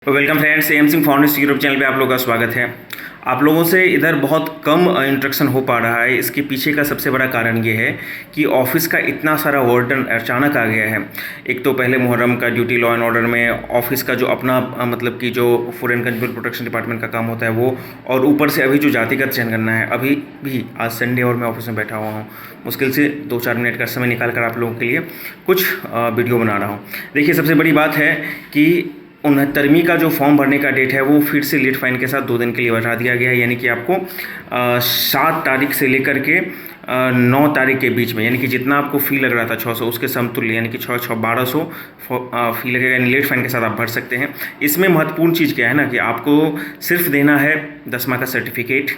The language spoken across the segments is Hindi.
तो welcome friends, M Singh foundation YouTube channel पे आप लोगों का स्वागत है। आप लोगों से इधर बहुत कम इंटरेक्शन हो पा रहा है। इसके पीछे का सबसे बड़ा कारण ये है कि ऑफिस का इतना सारा वर्डन अचानक आ गया है। एक तो पहले मुहर्रम का ड्यूटी लॉ एंड ऑर्डर में ऑफिस का जो अपना मतलब कि जो food and consumer protection department का काम होता है वो, और ऊपर से अभी जो जातिगत जनगणना है। अभी भी आज संडे और मैं ऑफिस में बैठा हुआ हूँ, मुश्किल से 2-4 मिनट का समय निकाल कर आप लोगों के लिए कुछ वीडियो बना रहा हूँ। देखिए, सबसे बड़ी बात है कि 69वीं का जो फॉर्म भरने का डेट है वो फिर से लेट फाइन के साथ 2 दिन के लिए बढ़ा दिया गया है। यानी कि आपको 7 तारीख से लेकर के 9 तारीख के बीच में, यानी कि जितना आपको फ़ी लग रहा था 600 उसके समतुल्य, यानी कि 1200 फ़ी लगेगा, यानी लेट फाइन के साथ आप भर सकते हैं। इसमें महत्वपूर्ण चीज़ क्या है ना कि आपको सिर्फ देना है 10वां का सर्टिफिकेट,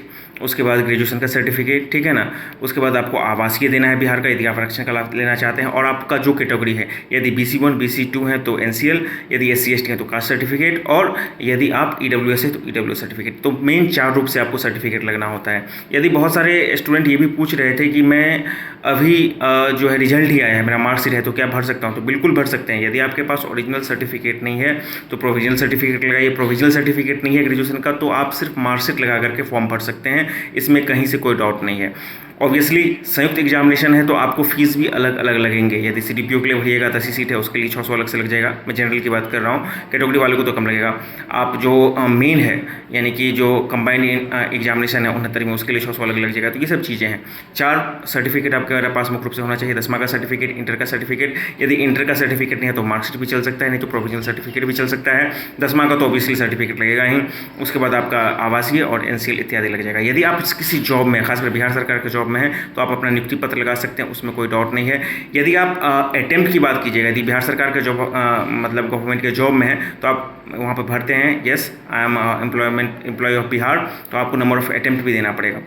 उसके बाद ग्रेजुएशन का सर्टिफिकेट, ठीक है ना। उसके बाद आपको आवासीय देना है बिहार का, यदि आप आरक्षण का लाभ लेना चाहते हैं, और आपका जो कैटेगरी है, यदि BC1 BC2 है तो NCL, यदि SC ST है तो कास्ट सर्टिफिकेट, और यदि आप EWS है तो EWS सर्टिफिकेट। तो मेन 4 रूप से आपको सर्टिफिकेट लगना होता है। यदि बहुत सारे स्टूडेंट ये भी पूछ रहे थे कि मैं अभी जो है रिजल्ट ही आया है, मेरा मार्कशीट है, तो क्या भर सकता हूँ, तो बिल्कुल भर सकते हैं। यदि आपके पास ओरिजिनल सर्टिफिकेट नहीं है तो प्रोविजनल सर्टिफिकेट लगाइए। प्रोविजनल सर्टिफिकेट नहीं है ग्रेजुएशन का तो आप सिर्फ मार्कशीट लगा करके फॉर्म भर सकते हैं, इसमें कहीं से कोई डाउट नहीं है। ऑब्वियसली संयुक्त एग्जामिनेशन है तो आपको फीस भी अलग अलग लगेंगे। यदि CDPO के लिए भरिएगा 10 सीट है उसके लिए 600 अलग से लग जाएगा। मैं जनरल की बात कर रहा हूँ, कैटेगरी वाले को तो कम लगेगा। आप जो मेन है यानी कि जो कंबाइंड एग्जामिनेशन है 69 में, उसके लिए 600 अलग लग जाएगा। तो ये सब चीज़ें हैं। 4 सर्टिफिकेट आपके मेरे पास मुख्य रूप से होना चाहिए। 10वां का सर्टिफिकेट, इंटर का सर्टिफिकेट, यदि इंटर का सर्टिफिकेट नहीं है तो मार्कशीट भी चल सकता है, नहीं तो प्रोविजनल सर्टिफिकेट भी चल सकता है। 10वां का तो ऑब्वियसली सर्टिफिकेट लगेगा ही। उसके बाद आपका आवासीय और NCL इत्यादि लग जाएगा। यदि आप किसी जॉब में, खासकर बिहार सरकार के जॉब में है, तो आप अपना नियुक्ति पत्र लगा सकते हैं, उसमें कोई डाउट नहीं है। यदि आप अटेम्प्ट की बात कीजिएगा, यदि बिहार सरकार के जॉब मतलब गवर्नमेंट के जॉब में है तो आप वहाँ पर भरते हैं yes I am employ of Bihar, तो आपको नंबर ऑफ अटेम्प्ट भी देना पड़ेगा।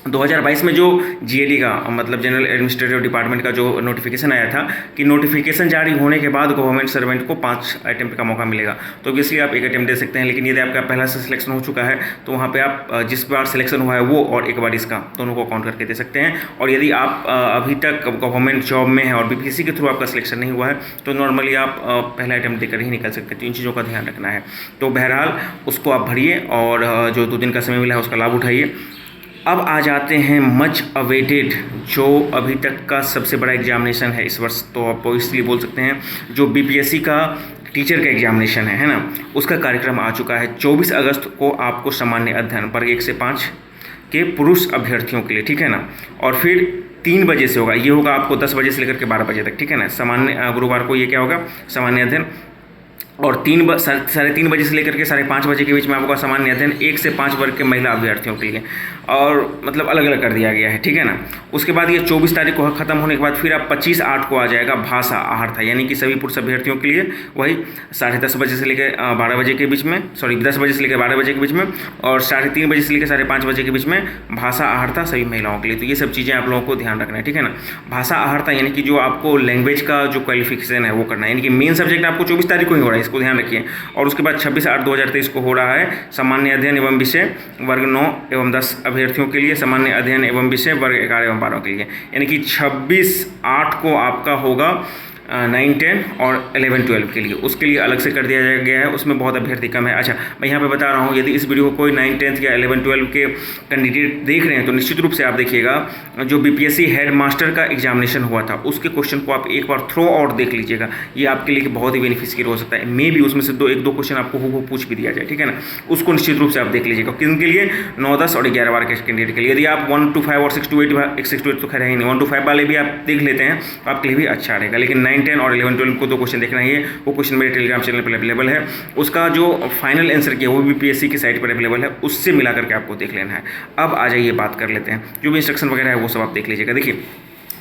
2022 में जो GAD का मतलब जनरल एडमिनिस्ट्रेटिव डिपार्टमेंट का जो नोटिफिकेशन आया था कि नोटिफिकेशन जारी होने के बाद गवर्नमेंट सर्वेंट को 5 अटेम्प्ट का मौका मिलेगा, तो ऑब्वियसली आप 1 अटेम्प्ट दे सकते हैं। लेकिन यदि आपका पहला से सिलेक्शन हो चुका है तो वहाँ पे आप जिस बार सिलेक्शन हुआ है वो और एक बार इसका, दोनों को काउंट करके दे सकते हैं। और यदि आप अभी तक गवर्नमेंट जॉब में है और BPSC के थ्रू आपका सिलेक्शन नहीं हुआ है तो नॉर्मली आप पहला अटेम्प्ट देकर ही निकल सकते हैं। तो इन चीज़ों का ध्यान रखना है। तो बहरहाल उसको आप भरिए और जो 2 दिन का समय मिला है उसका लाभ उठाइए। अब आ जाते हैं मच अवेटेड, जो अभी तक का सबसे बड़ा एग्जामिनेशन है इस वर्ष, तो आप इसलिए बोल सकते हैं, जो BPSC का टीचर का एग्जामिनेशन है ना, उसका कार्यक्रम आ चुका है। 24 अगस्त को आपको सामान्य अध्ययन वर्ग 1 से 5 के पुरुष अभ्यर्थियों के लिए, ठीक है ना, और फिर 3 बजे से होगा। ये होगा आपको 10 बजे से लेकर के 12 बजे तक, ठीक है ना। सामान्य गुरुवार को ये क्या होगा, सामान्य अध्ययन, और 3:30 बजे से लेकर के 5:30 बजे के बीच में आपका सामान्य अध्ययन 1 से 5 वर्ग के महिला अभ्यर्थियों के लिए, और मतलब अलग अलग कर दिया गया है, ठीक है ना। उसके बाद ये 24 तारीख को खत्म होने के बाद फिर आप 25/8 को आ जाएगा भाषा आहार, यानी कि सभी पुरुष अभ्यर्थियों के लिए वही 10:30 बजे से लेकर 12 बजे के बीच में, 10 बजे से लेकर 12 बजे के बीच में, और 3:30 बजे से लेकर 5:30 बजे के बीच में भाषा आहार सभी महिलाओं के लिए। तो ये सब चीज़ें आप लोगों को ध्यान रखना है, ठीक है ना। भाषा आहार यानी कि जो आपको लैंग्वेज का जो क्वालिफिकेशन है वो करना है, यानी कि मेन सब्जेक्ट आपको 24 तारीख को ही हो रहा है, इसको ध्यान रखिए। और उसके बाद 26/8/2023 को हो रहा है सामान्य अध्ययन एवं विषय वर्ग 9 एवं 10 अभ्यर्थियों के लिए, सामान्य अध्ययन एवं विषय वर्ग 11 एवं 12 के लिए, यानी कि 26/8 को आपका होगा 9, 10 और 11, 12 के लिए। उसके लिए अलग से कर दिया गया है, उसमें बहुत अभ्यर्थी कम है। अच्छा, मैं यहाँ पे बता रहा हूँ, यदि इस वीडियो को कोई 9, 10 या 11, 12 के कैंडिडेट देख रहे हैं तो निश्चित रूप से आप देखिएगा जो BPSC हेड मास्टर का एग्जामिनेशन हुआ था उसके क्वेश्चन को आप एक बार थ्रो आउट देख लीजिएगा। ये आपके लिए बहुत ही बेनिफिशियल हो सकता है। मे भी उसमें से 1-2 क्वेश्चन आपको वो पूछ भी दिया जाए, ठीक है ना। उसको निश्चित रूप से आप देख लीजिएगा। किन के लिए, 9, 10 और 11 बार के कैंडिडेट के लिए। यदि आप 1 to 5 और 6 to 8, 6 to 8 तो खैर है नहीं, 1 to 5 वाले भी आप देख लेते हैं तो आपके लिए भी अच्छा रहेगा। लेकिन 9, 10 और 11, 12 को 2 क्वेश्चन देखना ही है। वो क्वेश्चन मेरे टेलीग्राम चैनल पर अवेलेबल है, उसका जो फाइनल आंसर किया वो भी BPSC की साइट पर अवेलेबल है, उससे मिला करके आपको देख लेना है। अब आ जाइए बात कर लेते हैं, जो भी इंस्ट्रक्शन वगैरह है वो सब आप देख लीजिएगा। देखिए,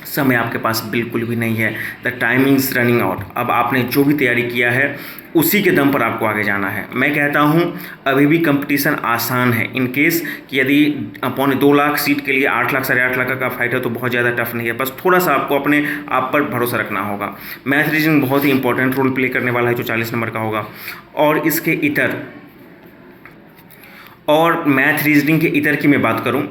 समय आपके पास बिल्कुल भी नहीं है, द टाइमिंग्स रनिंग आउट। अब आपने जो भी तैयारी किया है उसी के दम पर आपको आगे जाना है। मैं कहता हूं अभी भी कंपटीशन आसान है। इन केस कि यदि 2.25 लाख सीट के लिए 8 लाख 8.5 लाख का फाइट है तो बहुत ज़्यादा टफ नहीं है, बस थोड़ा सा आपको अपने आप पर भरोसा रखना होगा। मैथ रीजनिंग बहुत ही इंपॉर्टेंट रोल प्ले करने वाला है, जो 40 नंबर का होगा। और इसके इतर, और मैथ रीजनिंग के इतर की मैं बात करूं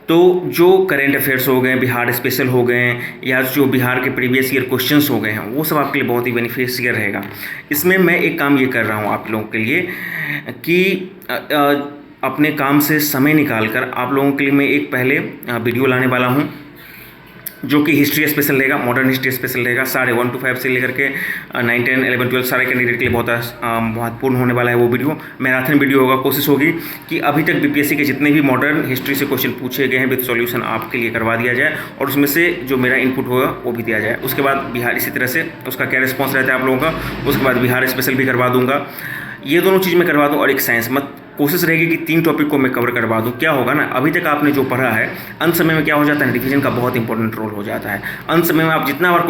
तो जो करेंट अफेयर्स हो गए, बिहार स्पेशल हो गए, या जो बिहार के प्रीवियस ईयर क्वेश्चंस हो गए हैं, वो सब आपके लिए बहुत ही बेनिफिशियल रहेगा। इसमें मैं एक काम ये कर रहा हूँ आप लोगों के लिए कि अपने काम से समय निकाल कर आप लोगों के लिए मैं एक पहले वीडियो लाने वाला हूँ जो कि हिस्ट्री स्पेशल रहेगा, मॉडर्न हिस्ट्री स्पेशल रहेगा। सारे 1 to 5 से लेकर के 9, 10, 11, 12 सारे कैंडिडेट के लिए बहुत महत्वपूर्ण होने वाला है वो वीडियो। मैराथन वीडियो होगा। कोशिश होगी कि अभी तक बीपीएससी के जितने भी मॉडर्न हिस्ट्री से क्वेश्चन पूछे गए हैं विद सॉल्यूशन आपके लिए करवा दिया जाए, और उसमें से जो मेरा इनपुट होगा वो भी दिया जाए। उसके बाद बिहार, इसी तरह से उसका क्या रिस्पॉन्स रहता है आप लोगों का, उसके बाद बिहार स्पेशल भी करवा दूंगा। ये दोनों चीज़ मैं करवा दूँ, और एक साइंस मत कोशिश रहेगी कि 3 टॉपिक को मैं कवर करवा दूं। क्या होगा ना, अभी तक आपने जो पढ़ा है, अंत समय में क्या हो जाता है, रिवीजन का बहुत इंपॉर्टेंट रोल हो जाता है। अंत समय में आप जितना बार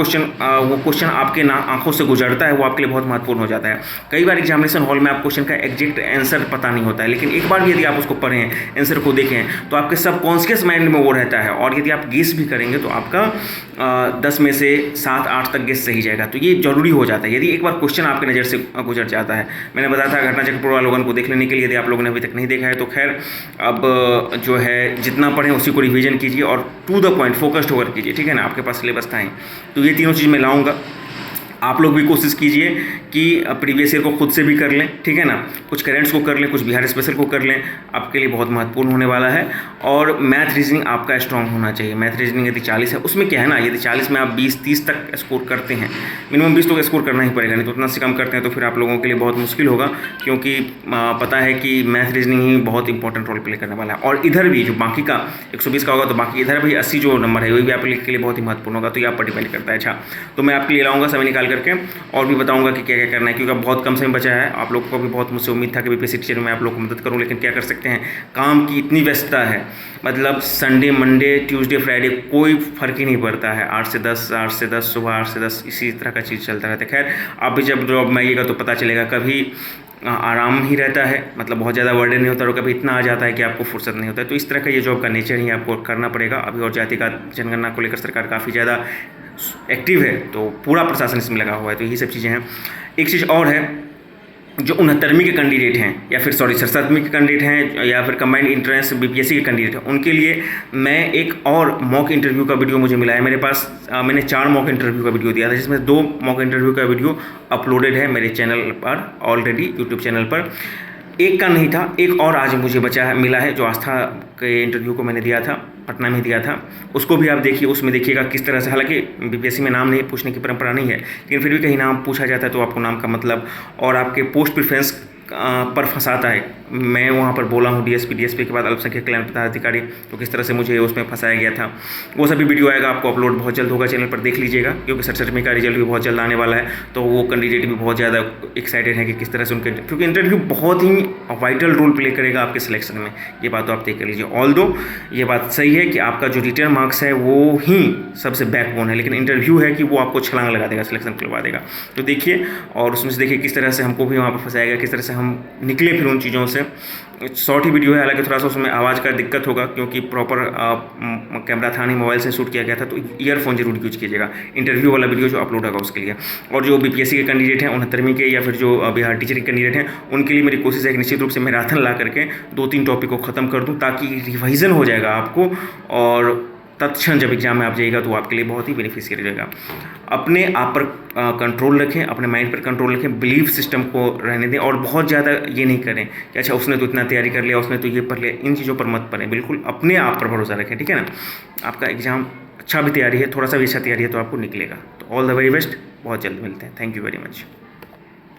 वो क्वेश्चन आपके आंखों से गुजरता है, वो आपके लिए बहुत महत्वपूर्ण हो जाता है। कई बार एग्जामिनेशन हॉल में आप क्वेश्चन का एग्जैक्ट आंसर पता नहीं होता है, लेकिन एक बार भी यदि आप उसको पढ़ें, आंसर को देखें, तो आपके सबकॉन्शियस माइंड में वो रहता है, और यदि आप गेस भी करेंगे तो आपका 10 में से 7, 8 तक गेस सही जाएगा। तो ये जरूरी हो जाता है यदि एक बार क्वेश्चन आपके नज़र से गुजर जाता है। मैंने बताया था घटना चक्र पूर्वावलोकन को देख लेने के लिए, यदि आप लोगों ने अभी तक नहीं देखा है तो खैर, अब जो है जितना पढ़ें उसी को रिवीजन कीजिए और टू द पॉइंट फोकस्ड होकर कीजिए, ठीक है ना। आपके पास सिलेबस था ही, तो ये तीनों चीज़ मैं लाऊंगा। आप लोग भी कोशिश कीजिए कि प्रीवियस ईयर को खुद से भी कर लें, ठीक है ना, कुछ करेंट्स को कर लें, कुछ बिहार स्पेशल को कर लें, आपके लिए बहुत महत्वपूर्ण होने वाला है। और मैथ रीजनिंग आपका स्ट्रांग होना चाहिए। मैथ रीजनिंग यदि 40 है, उसमें क्या है ना, यदि 40 में आप 20-30 तक स्कोर करते हैं, मिनिमम 20 तो स्कोर करना ही पड़ेगा, नहीं तो उतना से कम करते हैं तो फिर आप लोगों के लिए बहुत मुश्किल होगा, क्योंकि पता है कि मैथ रीजनिंग ही बहुत इंपॉर्टेंट रोल प्ले करने वाला है। और इधर भी जो बाकी का 120 का होगा, तो बाकी इधर भी 80 जो नंबर है वही भी आपके लिए बहुत ही महत्वपूर्ण होगा। तो ये आप पर डिपेंड करता है। अच्छा, तो मैं आपके लिए लाऊंगा समय निकाल करके, और भी बताऊंगा कि क्या क्या करना है, क्योंकि बहुत कम समय बचा है। आप लोगों को भी बहुत मुझसे उम्मीद था कि बीपीएससी टीचर में आप लोग को मदद करूं, लेकिन क्या कर सकते हैं, काम की इतनी व्यस्तता है, मतलब संडे, मंडे, ट्यूसडे, फ्राइडे कोई फर्क ही नहीं पड़ता है। 8 से 10, 8 से 10, सुबह 8 से 10, इसी तरह का चीज़ चलता रहता है। खैर, आप भी जब जॉब में आइएगा तो पता चलेगा, कभी आराम ही रहता है, मतलब बहुत ज़्यादा वर्डन नहीं होता, और कभी इतना आ जाता है कि आपको फुर्सत नहीं होता है। तो इस तरह का ये जॉब का नेचर ही आपको करना पड़ेगा। अभी और जाति का जनगणना को लेकर सरकार काफ़ी ज़्यादा एक्टिव है, तो पूरा प्रशासन इसमें लगा हुआ है। तो यही सब चीज़ें हैं। एक चीज़ और है, जो 69वीं के कैंडिडेट हैं, या फिर 67वीं के कैंडिडेट हैं, या फिर कंबाइंड इंट्रेंस बीपीएससी के कैंडिडेट हैं, उनके लिए मैं एक और मॉक इंटरव्यू का वीडियो मुझे मिला है मेरे पास। मैंने 4 मॉक इंटरव्यू का वीडियो दिया था, जिसमें 2 मॉक इंटरव्यू का वीडियो अपलोडेड है मेरे चैनल पर ऑलरेडी, यूट्यूब चैनल पर। एक का नहीं था, एक और आज मुझे मिला है, जो आस्था के इंटरव्यू को मैंने दिया था, पटना में दिया था। उसको भी आप देखिए, उसमें देखिएगा किस तरह से, हालांकि बीपीएससी में नाम नहीं पूछने की परंपरा नहीं है, लेकिन फिर भी कहीं नाम पूछा जाता है तो आपको नाम का मतलब और आपके पोस्ट प्रेफरेंस पर फंसाता है। मैं वहाँ पर बोला हूँ डीएसपी के बाद अल्पसंख्यक कल्याण पदाधिकारी, तो किस तरह से मुझे उसमें फंसाया गया था, वो सभी वीडियो आएगा, आपको अपलोड बहुत जल्द होगा चैनल पर, देख लीजिएगा। क्योंकि 67वीं का रिजल्ट भी बहुत जल्द आने वाला है, तो वो कैंडिडेट भी बहुत ज़्यादा एक्साइटेड है कि किस तरह से उनके, क्योंकि इंटरव्यू बहुत ही वाइटल रोल प्ले करेगा आपके सिलेक्शन में, ये बात तो आप तय कर लीजिए। ऑल्दो ये बात सही है कि आपका जो रिटर्न मार्क्स है वो ही सबसे बैकबोन है, लेकिन इंटरव्यू है कि वो आपको छलांग लगा देगा, सिलेक्शन करवा देगा। तो देखिए, और उसमें से देखिए किस तरह से हमको भी वहाँ पर फंसाया गया, किस तरह से हम निकले फिर उन चीज़ों से। शॉर्ट ही वीडियो है, हालांकि थोड़ा सा उसमें आवाज़ का दिक्कत होगा, क्योंकि प्रॉपर कैमरा था नहीं, मोबाइल से शूट किया गया था, तो ईयरफोन जरूर यूज कीजिएगा इंटरव्यू वाला वीडियो जो अपलोड होगा उसके लिए। और जो बीपीएससी के कैंडिडेट हैं 69वीं के, या फिर जो बिहार टीचर के कैंडिडेट हैं, उनके लिए मेरी कोशिश है कि निश्चित रूप से मैराथन ला करके 2-3 टॉपिक को ख़त्म कर दूँ, ताकि रिवाइजन हो जाएगा आपको, और तत्क्षण जब एग्जाम में आप जाइएगा तो आपके लिए बहुत ही बेनिफिशियल रहेगा। अपने आप पर कंट्रोल रखें, अपने माइंड पर कंट्रोल रखें, बिलीफ सिस्टम को रहने दें, और बहुत ज़्यादा ये नहीं करें कि अच्छा उसने तो इतना तैयारी कर लिया, उसने तो ये पढ़ लिया, इन चीज़ों पर मत पड़ें। बिल्कुल अपने आप पर भरोसा रखें, ठीक है ना। आपका एग्जाम अच्छा भी तैयारी है, थोड़ा सा भी अच्छा तैयारी है तो आपको निकलेगा। तो ऑल द वेरी बेस्ट, बहुत जल्द मिलते हैं। Thank you very much.